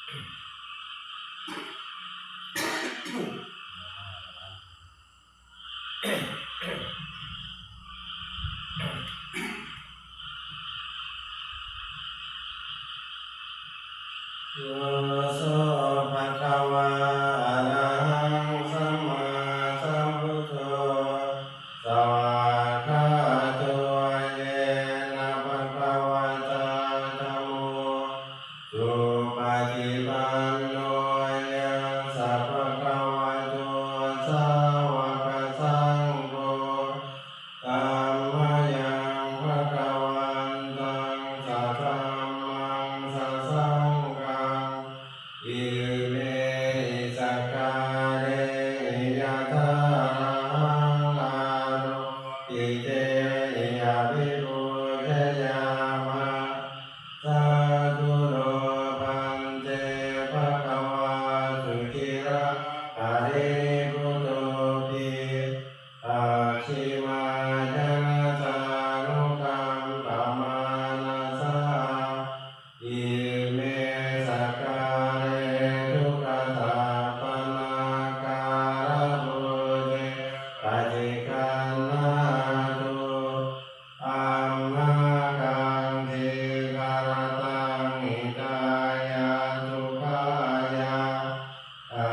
โยโสภะคะวะอะระหังสัมมาสัมพุทโธสวากขาโตเยนะภะคะวะตาธัมโมสุปฏิปันโนยังสัพพะคะวะโตสาวกสังโฆธัมมายังภะคะวันตังสัทธัมมังสัสสังฆังอิเมหิสักกาเรยะถาหังอาโรอิเตยะภิปุเทยามะสาธุโนภันเตภะคะวะสุขิระหะริพุทโธปิอาชิมาจนะสานุกัมปะมานะสาอิเมสักกาเรทุกขตาปนาการะโภเตปฏิคันนาตุอัมมากังทิคารตังหิตายาสุขายาอะ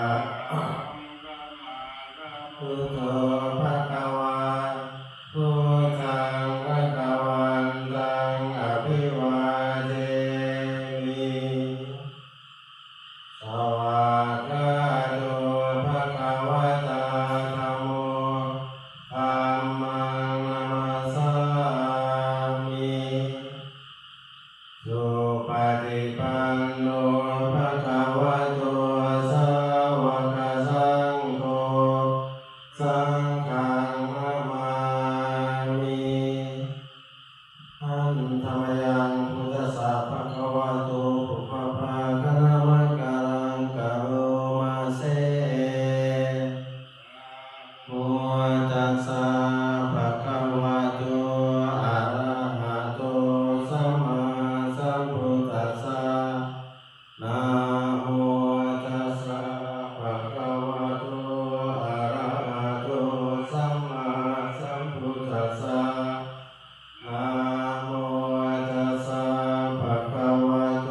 พุทโธภะคะวาพุทธังภะคะวันตังอภิวาเทมิสวากขาโตภะคะวะตาธัมโมธัมมังนัมมัสสามิสุปฏิปันโนภะคะวะโตสาวกสังโฆสังฆังนะมามิอันธรรมยังพุทธัสสะภะคะวะโตปุพพะคะนะมะกะลังกะโรมาเสโมตัสสะภะคะวะโตอะระหะโตสัมมาสัมพุทธัสสะนะโมตัสสะภะคะวะโตอะระหะโตสัมมาสัมพุทธัสสะนะโมตัสสะภะคะวะโต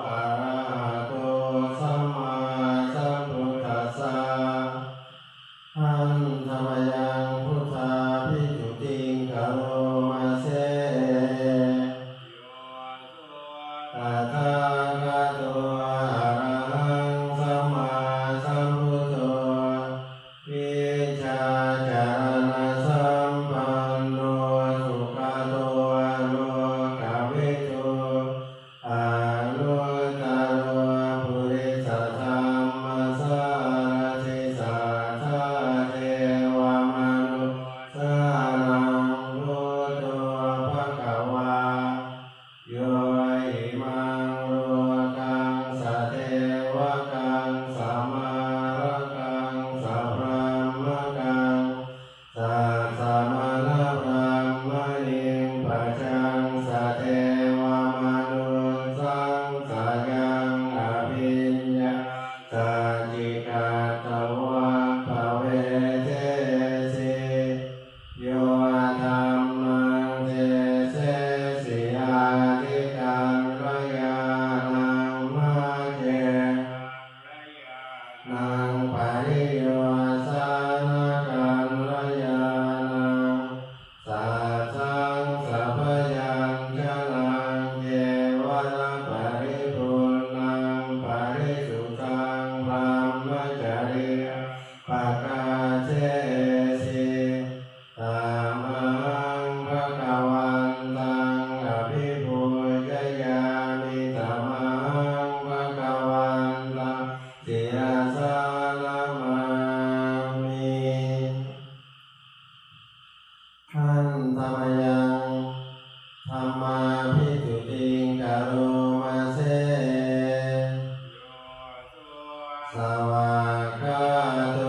อะระหะโตสัมมาสัมพุทธัสสะอันธรรมยังพุทธาภิกขุติงกะโรมาเสตถาคตโตอะระหังสัมมาสัมพุทโธวิชชาจารณสัมปันโนสุขโตโลกวิทูอนุตตโรปุริสธรรมสารถิสัทธาเทวมนุสสานังพุทโธภะคะวาโยอิมังโลกังสัทเทวกังสัมมาระกังสัพพะมะกังสัสสะมะนะพรหมณิงปัจจังสัทเทวมนุสสังสายังอภิญญาสัจจิกัตถวะภเวเทสิโยธัมมังเทเสสิอาทิกังระยานังมาเจนังปริโยสานกังระยานังสัทธังสัพพยังชนะเยวะระปริปุณังปริสุทธังพรหมจริยปกาเสสิธัมมังภะคะวันตังอภิปูชยามิธัมมังภะคะวันตังศิรสานะมามิขันธรรมยังธรรมาภิกขุติงกะโรมาเสสวากขาโต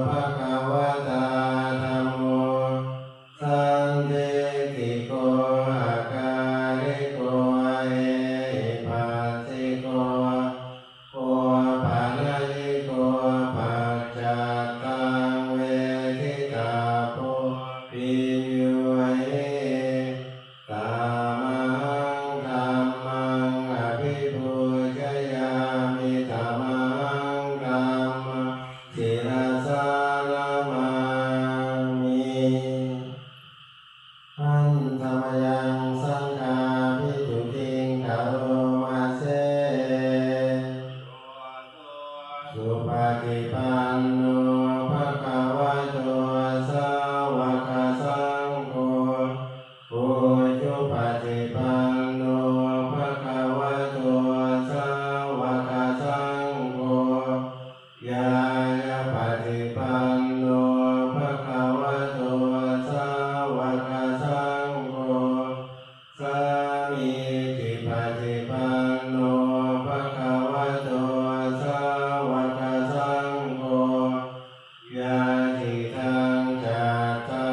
ภะคะวะตาธัมโมสันทิฏฐิโกอาการิโกเอหิปัสสิโก มิจิปฏิปันโนภะคะวะโตสาวกสังโฆยะติทังจัตตา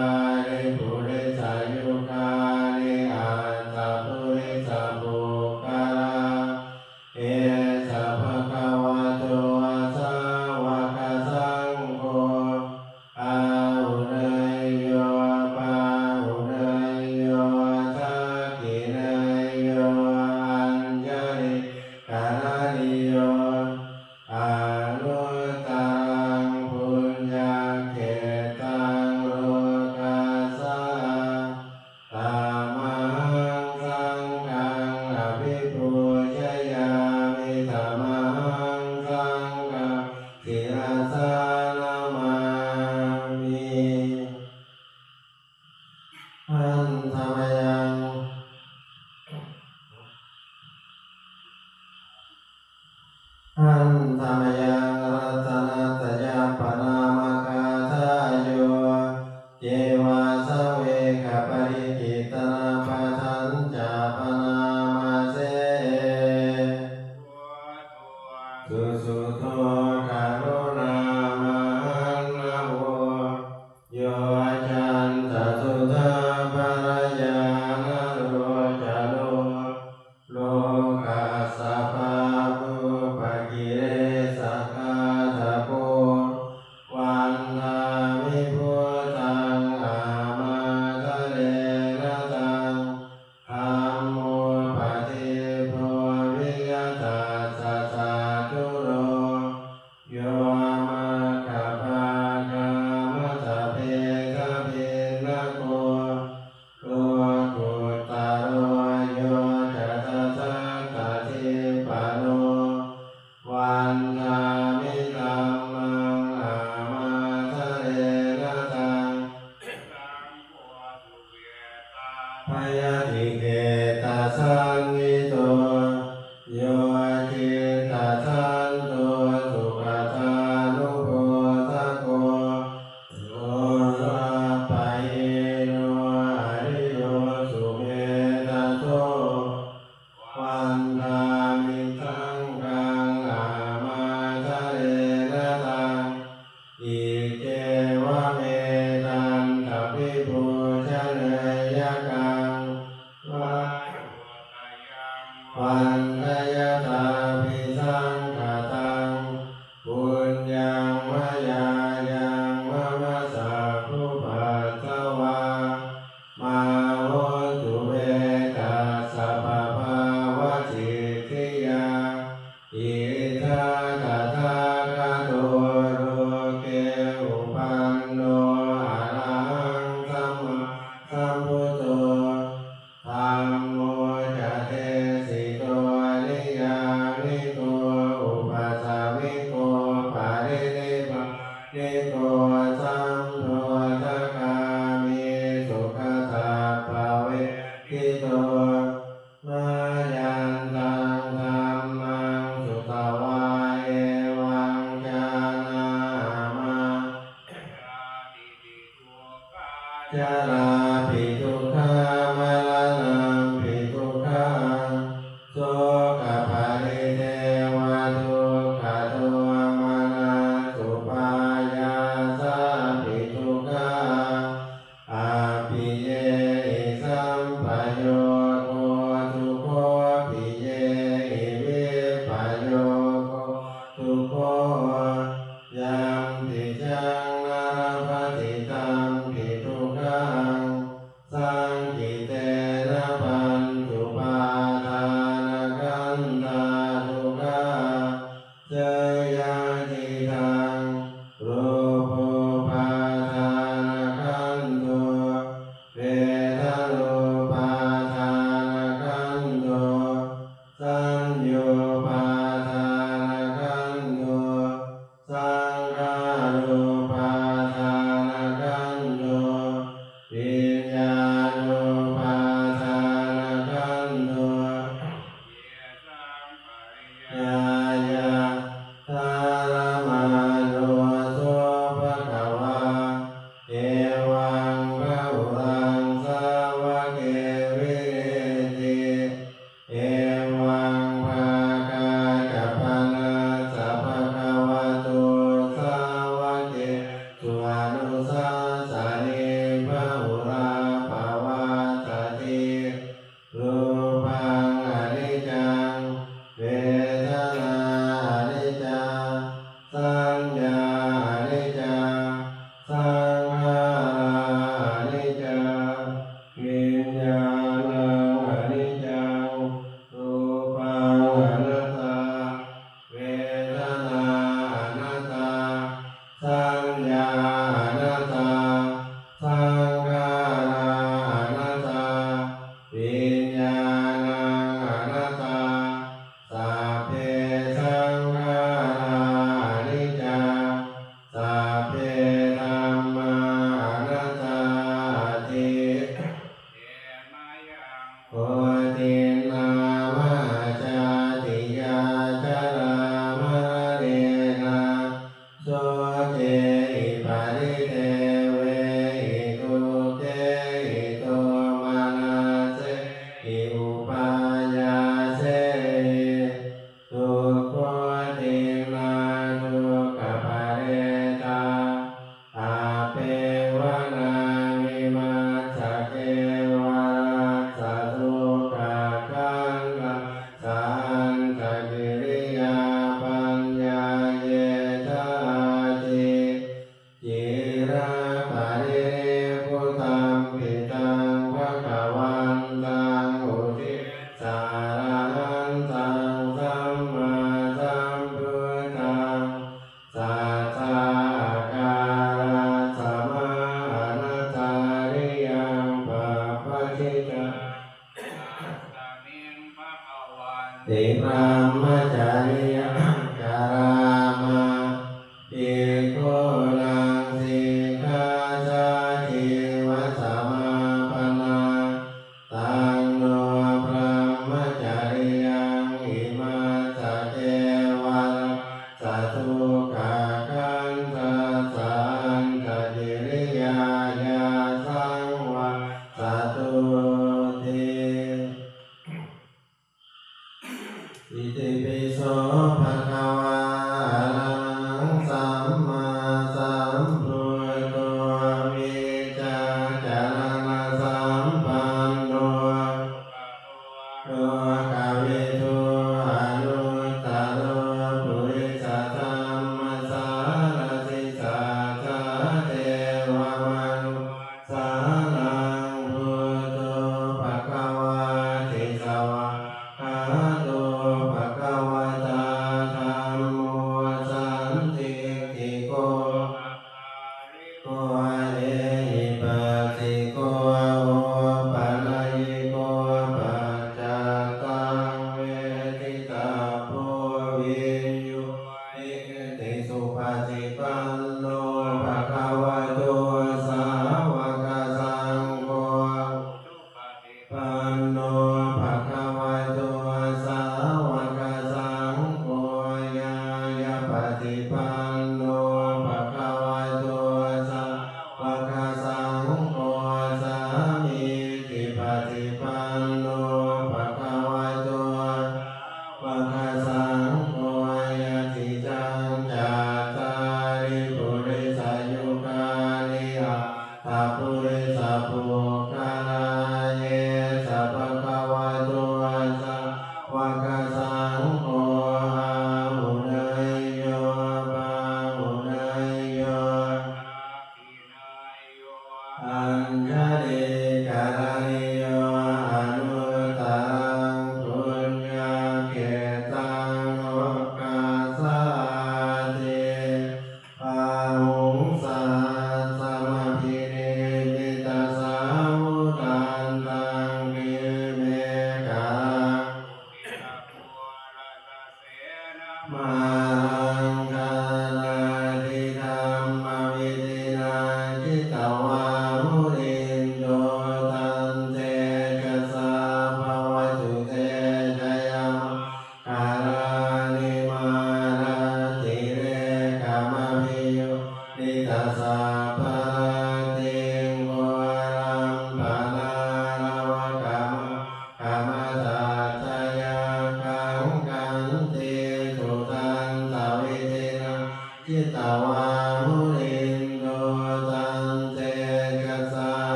ริปุริสายุคานิอัตตปุริสปุคคาเอสะภะคะวะโตสาวกสังโฆอาหุเนยโยปาหุเนยโยทักขิเนยโยอัญญริกานิโยอานุตตรังปุญญเขตังโลกัสสะธัมมังสังฆังอภิปูชยามิธัมมังสังฆังศิรสานามามิอันธรรมยังอันธรรมยังรัตนัตยาปนามกาทาโยเจวาสเวกปริกิตนาปทัญจาปนามาเสสุสุโตกรุณามหันนะโวโยจันตสุตาภรยานะโรจโลโลกัสสะภาภูปกิเลสกาตโปวันทามิพุทธังอามาทะเลนะตังธัมโมปฏิโภวิยตัสสะสะทุโรโยมาคัปปะกามัสสะเพทะภินนะโกโลกุตตโรโยจัตตะตะทิปโนวันทามิธัมมังอามาทะเลนะตังพยาธิเกตาสังวิโตโยจิตตาสันโตสุขตานุโภทโกโลรัปปะเยโนอริโยสุเมธะโตวันทามิสังฆังอามาทะเลนะตังอิเจวะเมตันตปิปุชเนยกังวันทยตาปิสังฆตังปุญญังมยายังมะมะสะภุปัสสวามาโหตุเวกัสสะปะภาวะสิทธิยาอิทัตถะคะโตโลเกอุปันโนอะระหังสัมมาสัมพุทโธธัมโมจะเทสิโตอริย ตินามาจาติยาจารามะเรนะโสเจหิปาริเทเวหิตุเตหิโตมานาเสหิอุปายาเสทุกขตินาทุกขปาเรตาอาเปวนามิมัสสะเกวะรัสสะทุกขคันธัสสันตกิริยาปัญญาเยธาติจิระปะริเรพุตังปิตังภะคะวันตังอุทิสาระหันตังสัมมาสัมพุทธังสัทธาการะสัมมาอนัตตาริยังปัปปชิตาติพรหมจาริยังจารามาภิกขุนังสิกขาจาทิวัสสะมาปนาตังโนพรหมจาริยังอิมัสสะเทวะรัสสะทุกขคันธัสสันตกิริยายาสังวาสตุเต อิติปิโสภะคะวะอะระหังสัมมาสัมพุทโธวิจาจารณสัมปันโนโลกวิทูอนุตตโรปุริสธรรมสารติสัทธาเทวมนุสสานังพุทโธภะคะวะติสวะหาโตภะคะวะตาธัมโมสันติติโกโกเอหิปัสสิโกโอปัญญิโกปัจจตังเว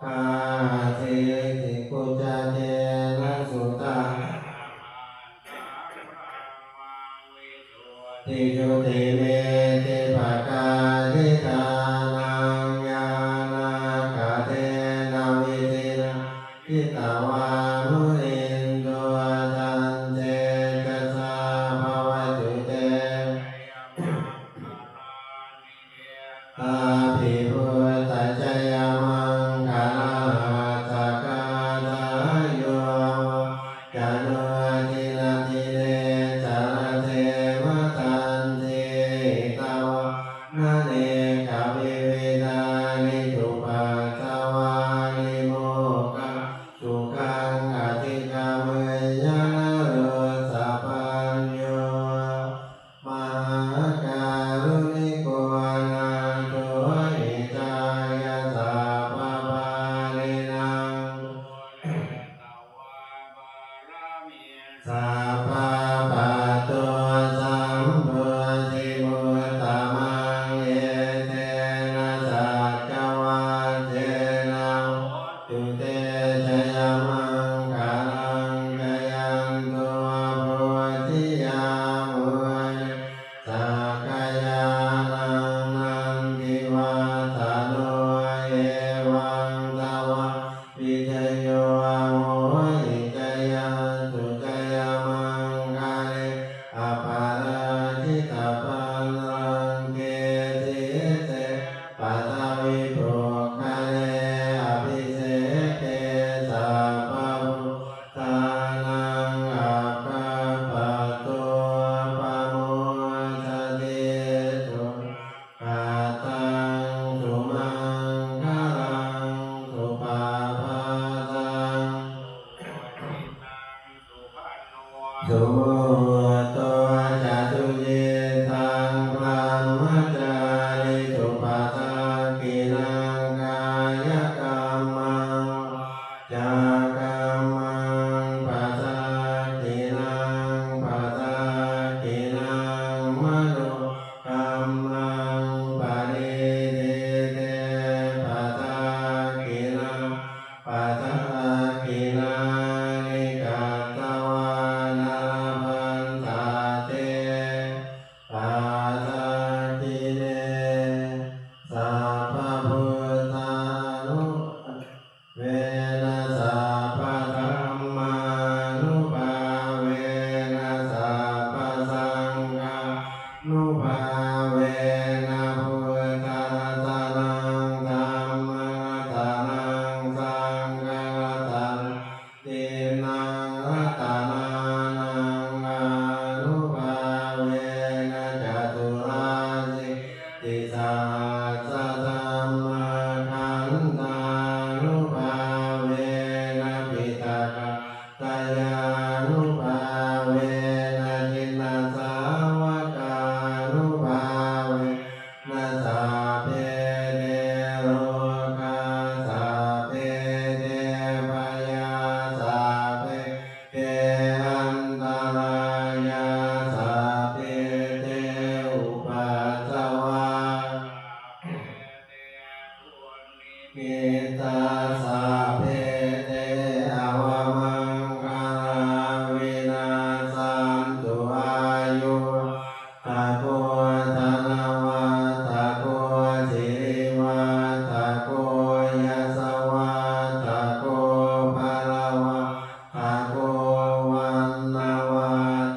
กาสิติกุจเจนะสุตังติจุติเมติภกาทิทานังญาณกะเทนะวิธินะทิตวานุอินโดจันเจจัสสะภวตุเตอาภิพุทธเจยมังคลาสักกาทาโยจันโนทินาทิเนจารเทวตันติตวะนะเนกวิวิธานิจุปัสสวานิโมกขสุขังอธิกาเมยะโรสะปัญโยมหาการุณิโกนาโตหิตายะสัพพปารินังสัพพปัตโตสัมโพธิมุตตมังเยเตนะสัจจวัตเทนะตุเตชยมังคลังกยันโตโพธิยามุนิสักกายานังนันทิวาทาโนเอวังตวะวิจโยโมหิจยังสุจยมังคาเลอภาราชิตาปันรังเกติเตปัตตวิโภคาเลอภิเสเกสัพพพุทธานังอัคคปัตโตปโมทติสุปัตตังสุมังคลังสุปาปาตังสุโมโตจตุเยตังพรหมจาริสุปาทากินังกายกรรมังจากรรมังปัสสะกินังปัสสะกินังมโนกรรมังปริทิเตปัสสะกินังปัสสะกินังนิกัตตวานาพันธาเตปัสสะกิเนสัพพพุทธานุเวนะสัพพธัมมานุภาเวนะสัพพสังฆานุภาเวนะพุทธรัตนังธัมมรัตนังสังฆรัตนังตินังรัตนานังอนุภาเวนะจตุราสิติสาสะธัมมาขันธานุภาเวนะปิตกะตายานุภาเวนะจินนาสาวกานุภาเวนะสัพเพเทโลกาสัพเพเทพยาสัพเพเทอันตรายาสัพเพเทอุปัสสวามิตาสัพเพเทอวมังคลาวินาสันตุอายุตะโกธนวัตะโกสิริวัตะโกยสวัตะโกภะละวะตะโกวันนะวั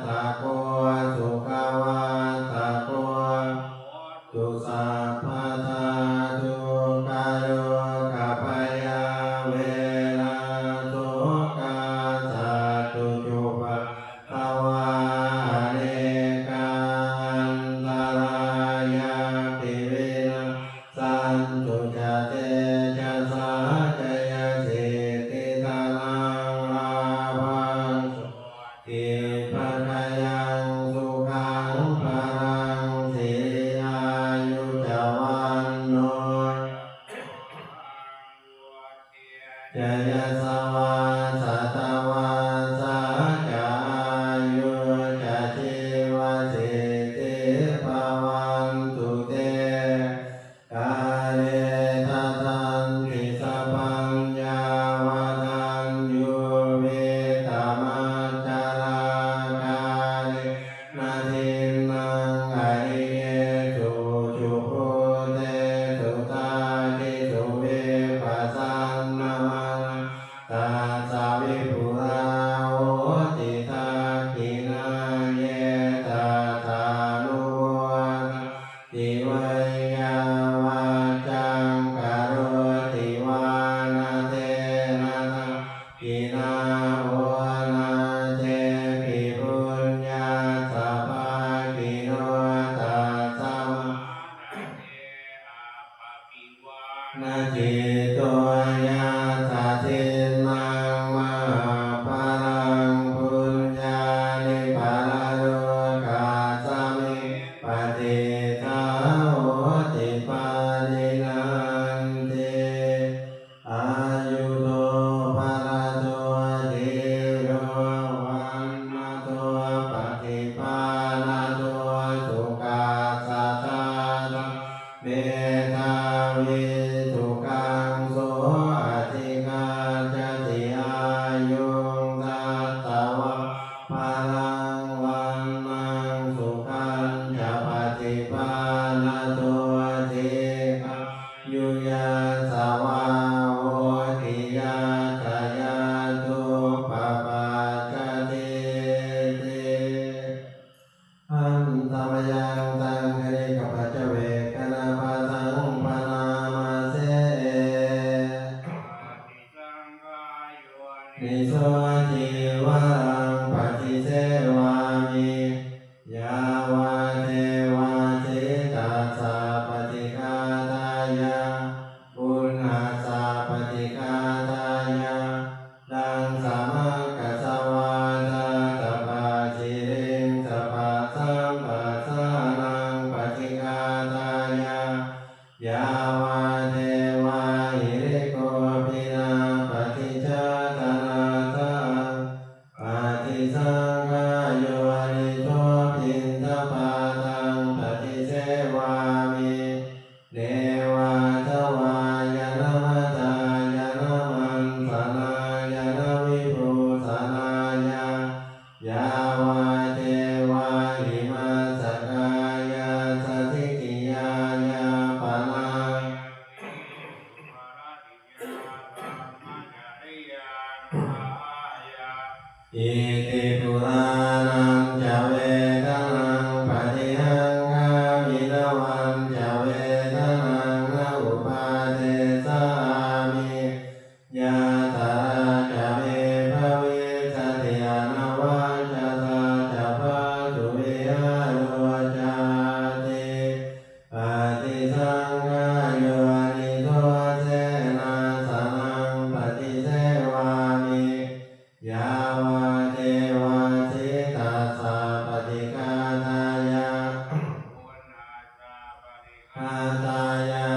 ตะโกสุขวัตะโกตุสัพพะทาตุกะโยกัปปยาเวนะโสกาสัตตุจุปะตวาเนกาอันตรายาปิวินาสันตุจเตจะสาจยสิติตานังราภังสุติปัฏฐายังสุขังพลังสิริอายุจวันโนจยสวาสัตวาสัจจายุจะชีวสิทธิภวันตุเตกาเลทัตันติสัพพัง นิโสจิวรังปฏิเสวามิยาวาเทวาจิตัสสะปฏิฆาตายะปุณหัสสะปฏิฆาตายะดังสามัคคัสสวาทาตปาจิริงสปัสสัมปัสสานังปฏิฆาตายะยาวาเทวาหิริโกภินาปฏิจจตนาทาปฏิสังขายโยนิโสปินทปาตังปฏิเสวามิเนวาทวายนมัตตายนมันสนายนวิภูสนายายาวาเทวาหิมัสสกายาสสิกิยายาปนาอิติปุรานังจะเวทนังปฏิหังคามินวันจะเวทนังนะอุปาเทสามิยาตาจะเมภวิสติอนาวัจตาจะปะตุวิหารโรจาติปฏิสังขายโยนิโสเสนาสนังปฏิเสวามิยาวาเทวาสิตัสสะปฏิฆาตายะฆาตายะ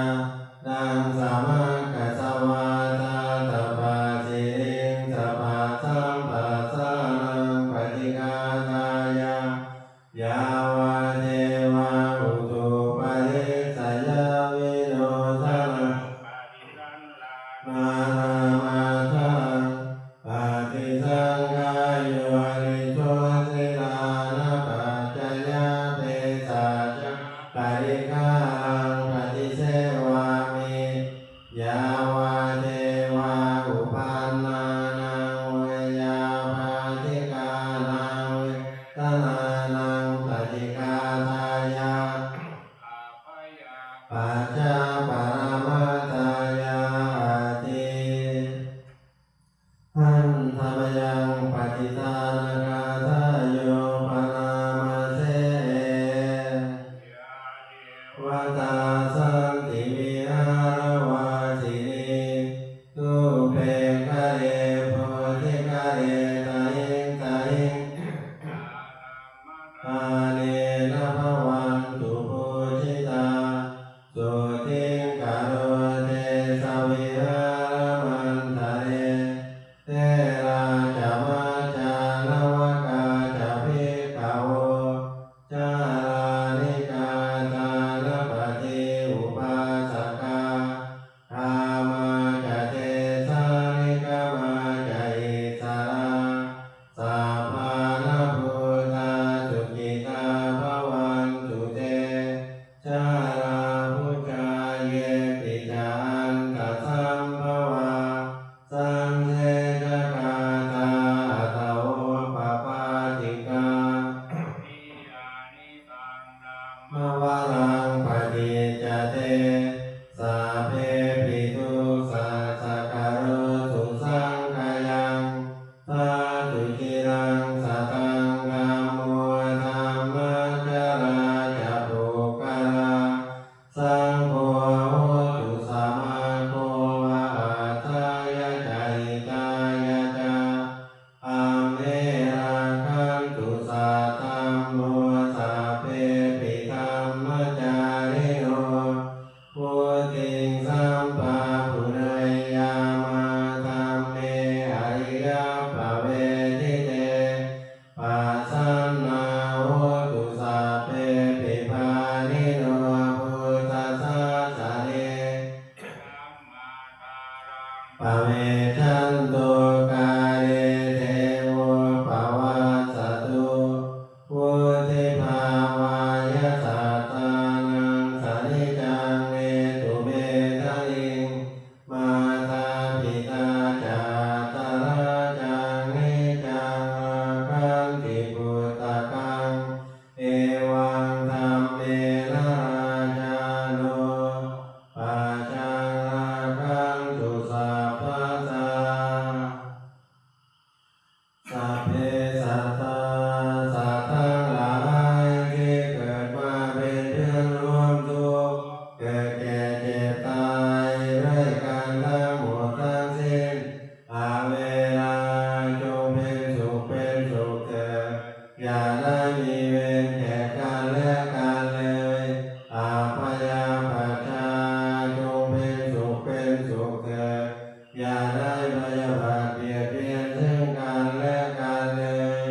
ดังสามัคคัสสวาทาตปาจิริงสปัสสัมปัสสานังปฏิฆาตายะยาวาเทวาอุตุปาริสยาวิโนทนะมานามาทังปฏิสังขายโยนิโสสิลานะปัจจยาเตสัจปริฆารังปฏิเสวามิยาวาเทวาอุปันนานังเวยาปาทิกานังเวทนานังปฏิฆาตายะปัจจาปรมัตถายาติหันธรรมยังปฏิทานกาทาโยปนามาเสวตาสันติวิหารวาสินีตุเปกะเรโพธิกะเรตาหิงตาหิงอาเนนะภวันตุปุจิตาสุติงกะโรเทสวิหารมันทะเรเทราจะมัจจานวกาจะภิกขโวจารานิกาทานปฏิอุปาสกาธามาจะเทสานิกามาจะอิสราสัพพานะพุทธาสุขิตาภวันตุเตชาราพุทธาเยปิจาอันตสัมภวาสังเทจกาตาอัตโอปปาติกามวารังปฏิจจเตสัพเพปิตุสัสสะกะโรสุสังขยังสาธุจิรังสัตตังธัมโมธัมมัจจราจะปุกขะสังโฆโหตุสัมมาโควะอัตถายะจายิตายะจาอัมเมรังคันตุสัทธัมโมสัพเพปิธัมมัจจาริโนพุทธิงสัมปะปุเรยามาธัมเมอริยปเวทิเตปัสสันนาโหตุสัพเพปิภานิโนพุทธัสสะสะเรปเวทันโตกาเรเทโวปวัสสตุพุทธิภาวายสัตตานังสนิจังเนตุเมทะลิงมาตาปิตาจาตระจังนิจังอาคันติปุตตะกังเอวังธัมเมนะราชาโนปัจจังอาคันตุสัพพะทา ได้พยาบาทเบียดเบียนซึ่งกันและกันเลย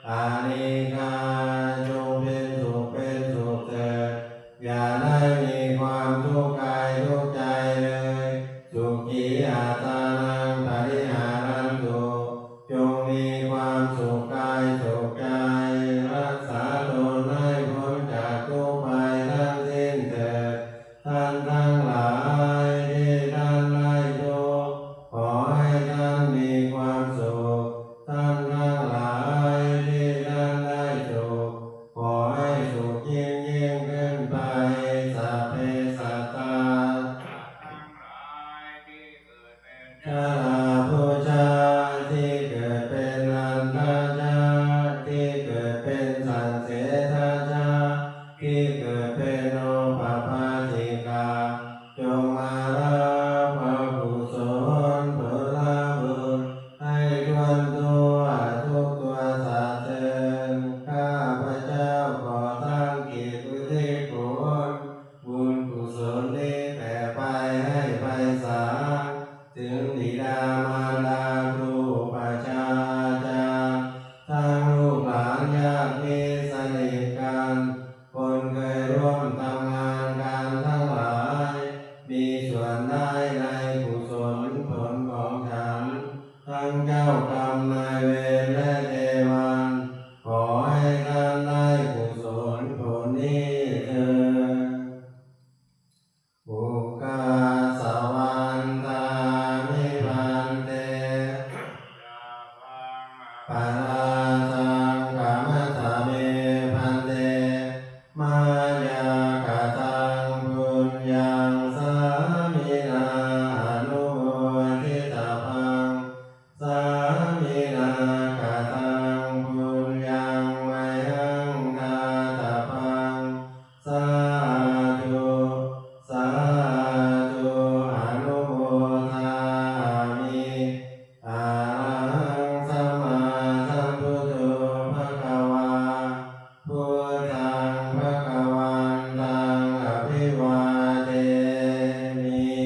อานิกาจงเป็นสุขเถิดอย่าได้มีความทุกข์กายทุกข์ใจเลยสุขีอัตตานังปริหารันตุจงมีความสุขกายสุขใจรักษาตนให้พ้นจากทุกข์ภัยทั้งสิ้นเถิดท่านทั้งหลายที่ท่านได้ทุกข์ขอให้ท่านมีความสุขท่านทั้งหลายที่ท่านได้สุขขอให้สุขยิ่งขึ้นไปสัพเพสัตตาชราพุชาที่เกิดเป็นนันทชาที่เกิดเป็นสันเสทชาที่เกิดเป็นโอปปาติกาจงมารับพระกุศลผลบุญให้ทวนตัวทุกตัวสัตว์เถิดข้าพเจ้าขอตั้งจิตอุทิศผลบุญกุศลนี้แผ่ไปให้ไพศาลถึงบิดามารดาครูอุปัชฌาย์อาจารย์ทั้งลูกหลานญาติมิตรสนิทกันคนเคยร่วมทำงานกันทั้งหลายมีส่วนได้ในกุศลผลของฉันทั้งเจ้ากรรมนายเวรและเทวันขอให้ท่านได้กุศลผลนี้เถิดบุคคาสวรรค์ตามิพันเตปาราทังกามตาเมพันเตมายากตังปุญญังสามินาอนุโมทิตาภังสามินากตังปุญญังไมหังคาตาภังสาธุสาธุอนุโมทามิอาหังสัมมาสัมพุทโธภควาพุทธังภควันตังอภิวาเทมิ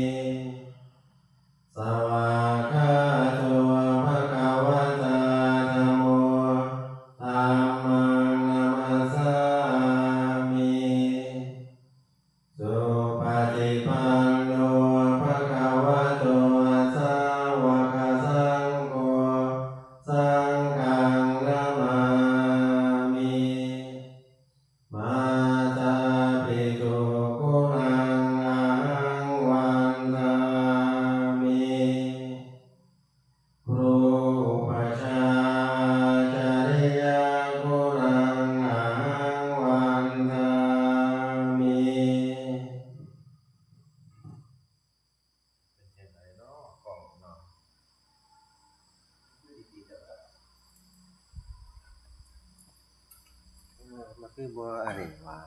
สวากขาโตภควตาธัมโมธัมมังนัมสสามิสุปฏิปันโนภควโตสาวกสังโฆสังฆังนะมามิมาตาปิตุคุณังอหังวันทามิครูอุปัชฌาย์จริยคุณังอหังวันทามิเป็นจังไดเนาะของเนาะมันคือบ่อะไรวะ